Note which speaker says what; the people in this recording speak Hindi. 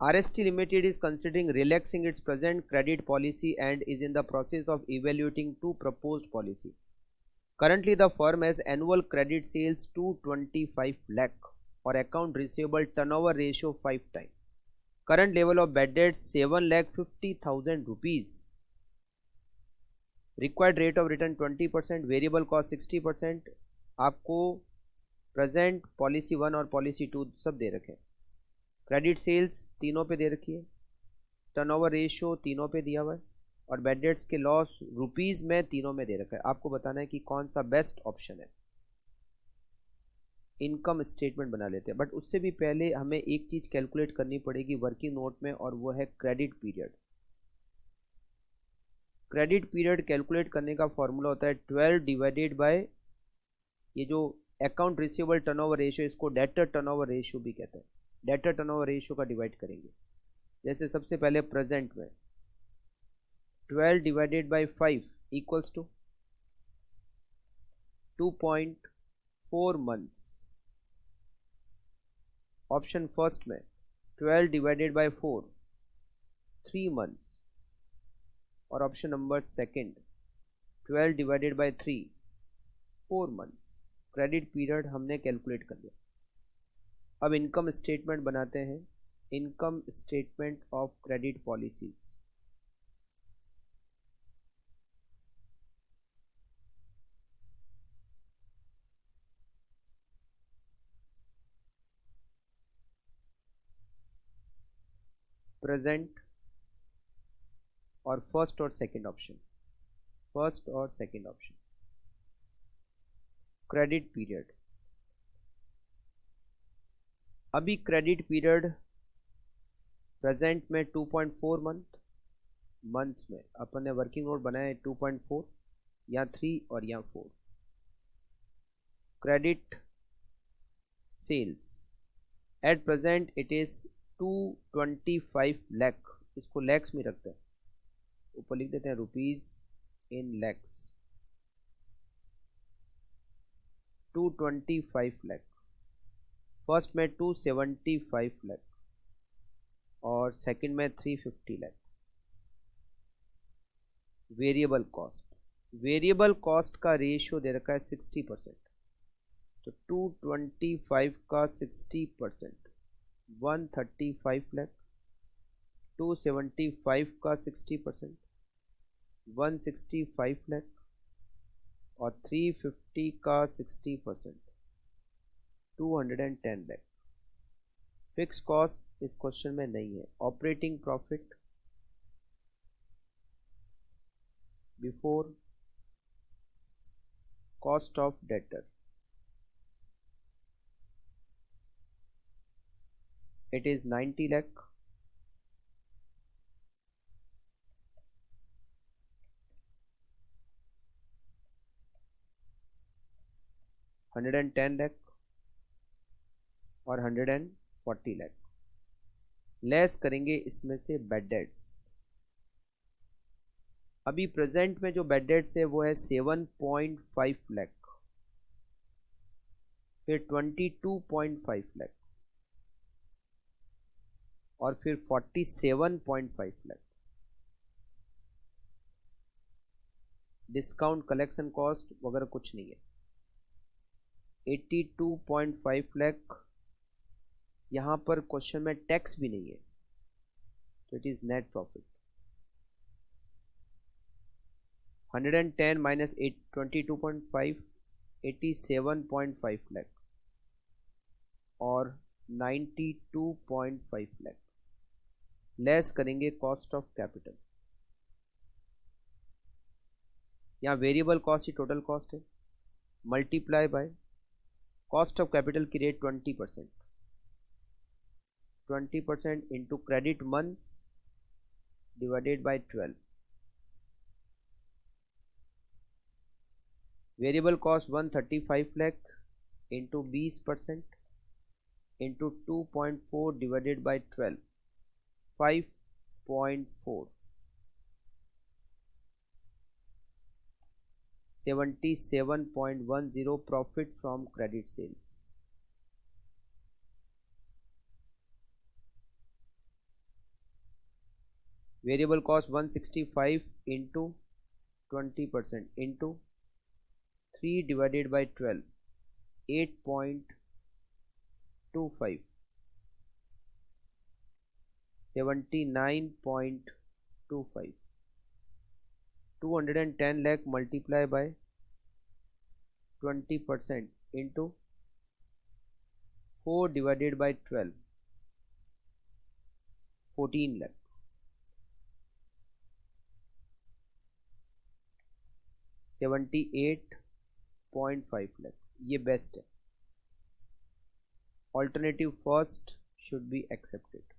Speaker 1: RST Limited is considering relaxing its present credit policy and is in the process of evaluating two proposed policy. Currently, the firm has annual credit sales 225 lakh or account receivable turnover ratio 5 times. Current level of bad debts 7,50,000 rupees. Required rate of return 20%, variable cost 60%. आपको प्रेजेंट पॉलिसी 1 और पॉलिसी 2 सब दे रखे हैं. क्रेडिट सेल्स तीनों पे दे रखी है, टर्नओवर रेशियो तीनों पे दिया हुआ है और बैड डेट्स के लॉस रुपीस में तीनों में दे रखा है. आपको बताना है कि कौन सा बेस्ट ऑप्शन है. इनकम स्टेटमेंट बना लेते हैं, बट उससे भी पहले हमें एक चीज़ कैलकुलेट करनी पड़ेगी वर्किंग नोट में, और वो है credit period. Credit period calculate करने का फॉर्मूला होता है 12 डिवाइडेड बाय ये जो अकाउंट रिसीवेबल टर्नओवर रेशियो, इसको डेटर टर्नओवर रेशियो भी कहते हैं. डेटर टर्नओवर रेशियो का डिवाइड करेंगे. जैसे सबसे पहले प्रेजेंट में 12 divided by 5 equals to 2.4 months. Option first में 12 डिवाइडेड बाय 4 3 मंथ्स, और option number second 12 divided by 3 4 months. Credit period हमने कैलकुलेट कर लिया. अब इनकम स्टेटमेंट बनाते हैं. Income statement of credit policies. Present और फर्स्ट और सेकंड ऑप्शन, फर्स्ट और सेकंड ऑप्शन. Credit period. अभी क्रेडिट पीरियड प्रेजेंट में 2.4 मंथ में अपन ने वर्किंग नोट बनाया है 2.4, या 3 और या 4. Credit sales at present it is 225 lakh. इसको लैक्स में रखते हैं, ऊपर लिख देते हैं rupees in lakhs. 225 lakh. First में 275 लाख और सेकंड में 350 lakh. Variable cost, variable cost का रेशियो दे रखा है 60%. तो 225 का 60% 135 लाख. 275 का 60% 165 लाख और 350 का 60% 210 लाख. फिक्स कॉस्ट इस क्वेश्चन में नहीं है. Operating profit before cost of debtor it is 90 lakh. $110 lakh और 140 लाख. लेस करेंगे इसमें से बैड डेट्स. अभी प्रेजेंट में जो बैड डेट्स है वो है 7.5 लाख, फिर 22.5 लाख और फिर 47.5 लाख. डिस्काउंट कलेक्शन कॉस्ट वगैरह कुछ नहीं है. 82.5 लाख. यहाँ पर क्वेश्चन में टैक्स भी नहीं है, तो it is net profit. 110 minus 22.5 87.5 lakh और 92.5 लाख. लेस करेंगे कॉस्ट ऑफ कैपिटल. यहाँ वेरिएबल कॉस्ट ही टोटल कॉस्ट है, multiply by cost of capital की rate 20%. 20% into credit months divided by 12. Variable cost 135 lakh into 20% into 2.4 divided by 12 5.4 77.10 profit from credit sales. Variable cost 165 into 20% into 3 divided by 12 8.25 79.25 210 lakh multiply by 20% into 4 divided by 12 14 lakh 78.5 lakh ये बेस्ट है. Alternative first should be accepted.